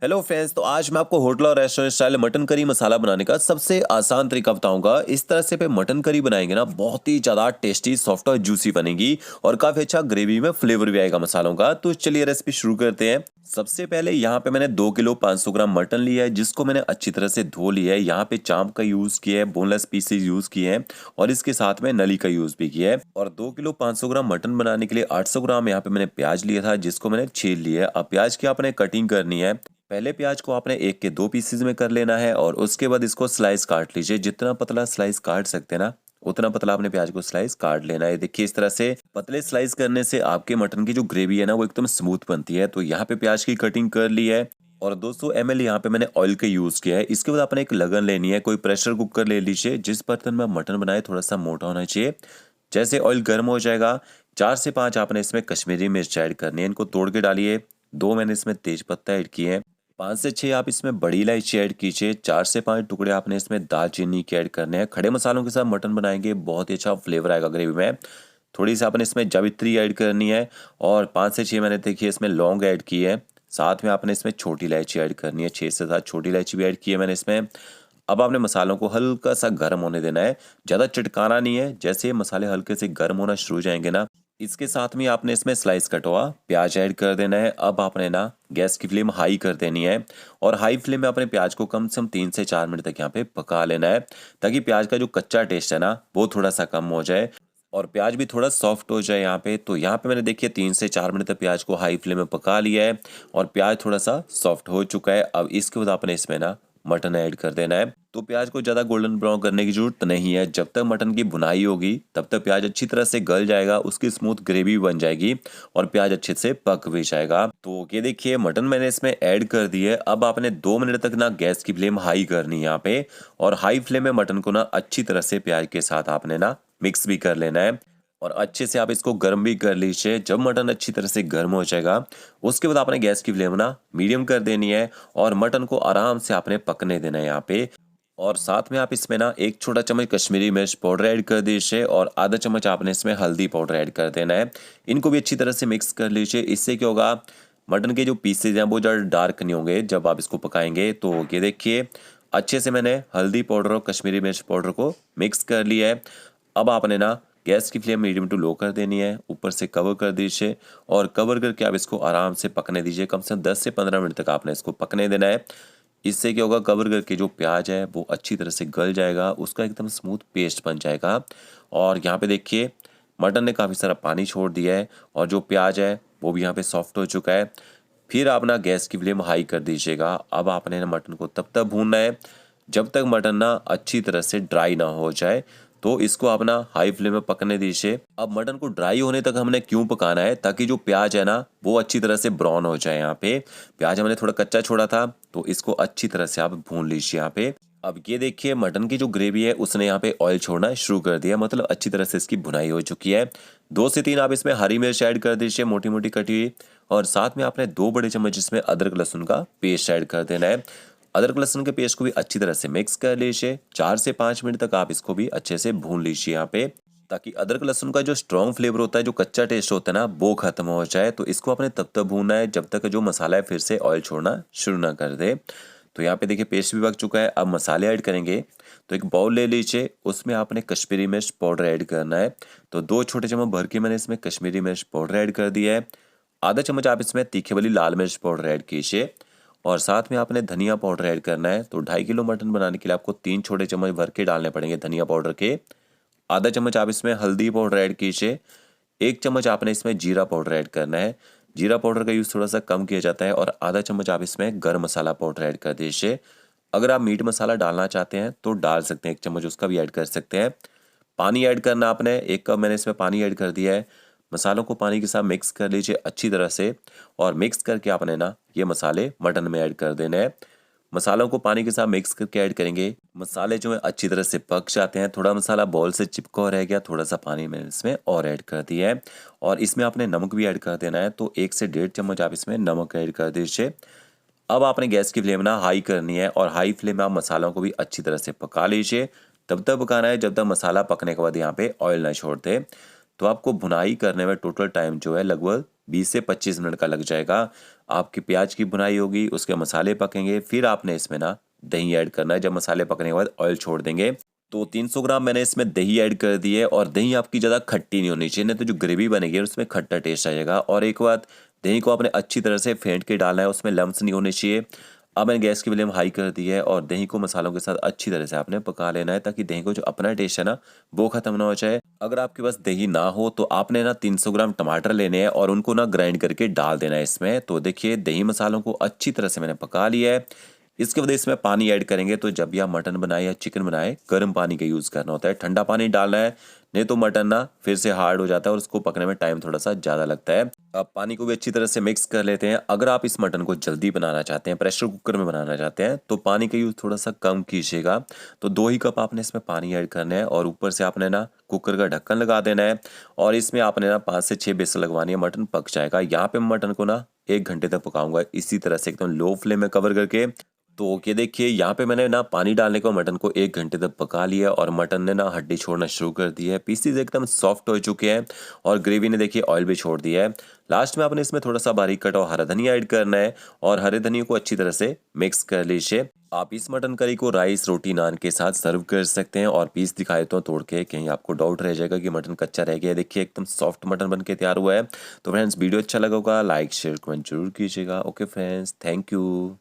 Hello friends, तो आज मैं आपको होटल और रेस्टोरेंट स्टाइल मटन करी मसाला बनाने का सबसे आसान तरीका बताऊंगा। इस तरह से पे मटन करी बनाएंगे ना, बहुत ही ज़्यादा टेस्टी, सॉफ्ट और जूसी बनेगी और काफ़ी अच्छा ग्रेवी में फ्लेवर भी आएगा मसालों का। तो चलिए रेसिपी शुरू करते हैं। सबसे पहले यहाँ पे मैंने 2 किलो 500 ग्राम मटन लिया है, जिसको मैंने अच्छी तरह से धो लिया है। यहाँ पे चांप का यूज़ किया है, बोनलेस पीसेज यूज़ किए हैं और इसके साथ में नली का यूज़ भी किया है। और 2 किलो 500 ग्राम मटन बनाने के लिए 800 ग्राम यहाँ पे मैंने प्याज लिया था, जिसको मैंने छील लिया है। अब प्याज की आपने कटिंग करनी है। पहले प्याज को आपने 1 के 2 पीसेज में कर लेना है और उसके बाद इसको स्लाइस काट लीजिए। जितना पतला स्लाइस काट सकते हैं ना, उतना पतला आपने प्याज को स्लाइस काट लेना है। देखिए, इस तरह से पतले स्लाइस करने से आपके मटन की जो ग्रेवी है ना, वो एकदम स्मूथ बनती है। तो यहाँ पे प्याज की कटिंग कर ली है और 200 ml यहाँ पे मैंने ऑयल का यूज किया है। इसके बाद आपने एक लगन लेनी है, कोई प्रेशर कुकर ले लीजिए। जिस बर्तन में मटन बनाए थोड़ा सा मोटा होना चाहिए। जैसे ऑयल गर्म हो जाएगा, 4 से 5 आपने इसमें कश्मीरी मिर्च ऐड करनी है, इनको तोड़ के डालिए। 2 मैंने इसमें तेज पत्ता ऐड किए हैं। 5 से 6 आप इसमें बड़ी इलायची ऐड कीजिए। 4 से 5 टुकड़े आपने इसमें दालचीनी के ऐड करने हैं। खड़े मसालों के साथ मटन बनाएंगे, बहुत ही अच्छा फ्लेवर आएगा ग्रेवी में। थोड़ी सी आपने इसमें जावित्री ऐड करनी है और 5 से 6 मैंने देखिए इसमें लौंग ऐड की है। साथ में आपने इसमें छोटी इलायची ऐड करनी है, 6 से 7 छोटी इलायची भी ऐड की है मैंने इसमें। अब आपने मसालों को हल्का सा गर्म होने देना है, ज़्यादा चटकाना नहीं है। जैसे ये मसाले हल्के से गर्म होना शुरू हो जाएंगे ना, इसके साथ में आपने इसमें स्लाइस कटा हुआ प्याज ऐड कर देना है। अब आपने ना गैस की फ्लेम हाई कर देनी है और हाई फ्लेम में अपने प्याज को कम से कम 3 से 4 मिनट तक यहाँ पे पका लेना है, ताकि प्याज का जो कच्चा टेस्ट है ना, वो थोड़ा सा कम हो जाए और प्याज भी थोड़ा सॉफ्ट हो जाए यहाँ पे। तो यहाँ पे मैंने देखिए 3 से 4 मिनट तक प्याज को हाई फ्लेम में पका लिया है और प्याज थोड़ा सा सॉफ्ट हो चुका है। अब इसके बाद आपने इसमें ना मटन ऐड कर देना है। तो प्याज को ज़्यादा गोल्डन ब्राउन करने की जरूरत नहीं है। जब तक मटन की भुनाई होगी तब तक प्याज अच्छी तरह से गल जाएगा, उसकी स्मूथ ग्रेवी बन जाएगी और प्याज अच्छे से पक भी जाएगा। तो ये देखिए मटन मैंने इसमें ऐड कर दी है। अब आपने 2 मिनट तक ना गैस की फ्लेम हाई करनी है यहाँ पे और हाई फ्लेम में मटन को ना अच्छी तरह से प्याज के साथ आपने ना मिक्स भी कर लेना है और अच्छे से आप इसको गर्म भी कर लीजिए। जब मटन अच्छी तरह से गर्म हो जाएगा, उसके बाद आपने गैस की फ्लेम ना मीडियम कर देनी है और मटन को आराम से आपने पकने देना है यहाँ पे। और साथ में आप इसमें ना 1 छोटा चम्मच कश्मीरी मिर्च पाउडर ऐड कर दीजिए और आधा चम्मच आपने इसमें हल्दी पाउडर ऐड कर देना है। इनको भी अच्छी तरह से मिक्स कर लीजिए। इससे क्या होगा, मटन के जो पीसेज हैं वो ज़्यादा डार्क नहीं होंगे जब आप इसको पकाएंगे। तो ये देखिए अच्छे से मैंने हल्दी पाउडर और कश्मीरी मिर्च पाउडर को मिक्स कर लिया है। अब आपने ना गैस की फ्लेम मीडियम टू लो कर देनी है, ऊपर से कवर कर दीजिए और कवर करके आप इसको आराम से पकने दीजिए। कम से कम 10 से 15 मिनट तक आपने इसको पकने देना है। इससे क्या होगा, कवर करके जो प्याज है वो अच्छी तरह से गल जाएगा, उसका एकदम स्मूथ पेस्ट बन जाएगा। और यहाँ पे देखिए मटन ने काफ़ी सारा पानी छोड़ दिया है और जो प्याज है वो भी यहाँ पे सॉफ्ट हो चुका है। फिर आप ना गैस की फ्लेम हाई कर दीजिएगा। अब आपने ना मटन को तब तक भूनना है जब तक मटन ना अच्छी तरह से ड्राई ना हो जाए। तो इसको आप ना हाई फ्लेम में पकने दीजिए। अब मटन को ड्राई होने तक हमने क्यों पकाना है, ताकि जो प्याज है ना वो अच्छी तरह से ब्राउन हो जाए। यहाँ पे प्याज हमने थोड़ा कच्चा छोड़ा था, तो इसको अच्छी तरह से आप भून लीजिए यहाँ पे। अब ये देखिए मटन की जो ग्रेवी है उसने यहाँ पे ऑयल छोड़ना शुरू कर दिया, मतलब अच्छी तरह से इसकी भुनाई हो चुकी है। 2 से 3 आप इसमें हरी मिर्च ऐड कर दीजिए, मोटी मोटी कटी हुई। और साथ में आपने 2 बड़े चम्मच इसमें अदरक लहसुन का पेस्ट ऐड कर देना है। अदरक लहसुन के पेस्ट को भी अच्छी तरह से मिक्स कर लीजिए। 4 से 5 मिनट तक आप इसको भी अच्छे से भून लीजिए यहाँ पे, ताकि अदरक लहसुन का जो स्ट्रॉन्ग फ्लेवर होता है, जो कच्चा टेस्ट होता है ना, वो खत्म हो जाए। तो इसको आपने तब तक भूनना है जब तक जो मसाला है फिर से ऑयल छोड़ना शुरू ना कर दे। तो यहाँ पे देखिए पेस्ट भी पक चुका है। अब मसाले ऐड करेंगे। तो एक बाउल ले लीजिए, उसमें आपने कश्मीरी मिर्च पाउडर ऐड करना है। तो 2 छोटे चम्मच भर के मैंने इसमें कश्मीरी मिर्च पाउडर ऐड कर दिया है। आधा चम्मच आप इसमें तीखे वाली लाल मिर्च पाउडर ऐड कीजिए और साथ में आपने धनिया पाउडर ऐड करना है। तो 2.5 किलो मटन बनाने के लिए आपको 3 छोटे चम्मच भर के डालने पड़ेंगे धनिया पाउडर के। आधा चम्मच आप इसमें हल्दी पाउडर ऐड कीजिए। 1 चम्मच आपने इसमें जीरा पाउडर ऐड करना है। जीरा पाउडर का यूज़ थोड़ा सा कम किया जाता है। और आधा चम्मच आप इसमें गर्म मसाला पाउडर ऐड कर दीजिए। अगर आप मीट मसाला डालना चाहते हैं तो डाल सकते हैं, 1 चम्मच उसका भी ऐड कर सकते हैं। पानी ऐड करना आपने, 1 कप मैंने इसमें पानी ऐड कर दिया है। मसालों को पानी के साथ मिक्स कर लीजिए अच्छी तरह से और मिक्स करके आपने ना ये मसाले मटन में ऐड कर देने हैं। मसालों को पानी के साथ मिक्स करके ऐड करेंगे। मसाले जो है अच्छी तरह से पक जाते हैं। थोड़ा मसाला बॉल से चिपका हुआ रह गया, थोड़ा सा पानी मैंने इसमें और ऐड कर दिया है और इसमें आपने नमक भी ऐड कर देना है। तो 1 से 1.5 चम्मच आप इसमें नमक ऐड कर दीजिए। अब आपने गैस की फ्लेम ना हाई करनी है और हाई फ्लेम में आप मसालों को भी अच्छी तरह से पका लीजिए। तब तक पकाना है जब तक मसाला पकने के बाद यहाँ पे ऑयल ना छोड़ दे। तो आपको भुनाई करने में टोटल टाइम जो है लगभग 20 से 25 मिनट का लग जाएगा। आपकी प्याज की भुनाई होगी, उसके मसाले पकेंगे, फिर आपने इसमें ना दही ऐड करना है। जब मसाले पकने के बाद ऑयल छोड़ देंगे। तो 300 ग्राम मैंने इसमें दही ऐड कर दी है और दही आपकी ज़्यादा खट्टी नहीं होनी चाहिए, नहीं तो जो ग्रेवी बनेगी उसमें खट्टा टेस्ट आ जाएगा। और एक बात, दही को आपने अच्छी तरह से फेंट के डालना है, उसमें लम्स नहीं होने चाहिए। अब मैंने गैस की फ्लेम हाई कर दी है और दही को मसालों के साथ अच्छी तरह से आपने पका लेना है, ताकि दही को जो अपना टेस्ट है ना वो खत्म ना हो जाए। अगर आपके पास दही ना हो तो आपने ना 300 ग्राम टमाटर लेने हैं और उनको ना ग्राइंड करके डाल देना है इसमें। तो देखिए दही मसालों को अच्छी तरह से मैंने पका लिया है। इसके बाद इसमें पानी ऐड करेंगे। तो जब भी आप मटन बनाए या चिकन बनाए, गर्म पानी का यूज़ करना होता है, ठंडा पानी डालना है, नहीं तो मटन ना फिर से हार्ड हो जाता है और उसको पकने में टाइम थोड़ा सा ज़्यादा लगता है। अब पानी को भी अच्छी तरह से मिक्स कर लेते हैं। अगर आप इस मटन को जल्दी बनाना चाहते हैं, प्रेशर कुकर में बनाना चाहते हैं, तो पानी का यूज़ थोड़ा सा कम कीजिएगा। तो 2 ही कप आपने इसमें पानी ऐड करना है और ऊपर से आपने ना कुकर का ढक्कन लगा देना है और इसमें आपने ना 5 से 6 विसल लगवानी है, मटन पक जाएगा। यहाँ पे मैं मटन को ना 1 घंटे तक पकाऊंगा इसी तरह से एकदम लो फ्लेम में कवर करके। तो ये देखिए यहाँ पे मैंने ना पानी डालने को मटन को 1 घंटे तक पका लिया और मटन ने ना हड्डी छोड़ना शुरू कर दी है। पीसीज एकदम सॉफ्ट हो चुके हैं और ग्रेवी ने देखिए ऑयल भी छोड़ दिया है। लास्ट में आपने इसमें थोड़ा सा बारीक कटा हुआ हरा धनिया ऐड करना है और हरे धनिया को अच्छी तरह से मिक्स कर लीजिए। आप इस मटन करी को राइस, रोटी, नान के साथ सर्व कर सकते हैं। और पीस दिखाए तो तोड़ के, कहीं आपको डाउट रह जाएगा कि मटन कच्चा रह गया है। देखिए एकदम सॉफ्ट मटन बन के तैयार हुआ है। तो फ्रेंड्स वीडियो अच्छा लगा होगा, लाइक शेयर कमेंट जरूर कीजिएगा। Okay friends, thank you.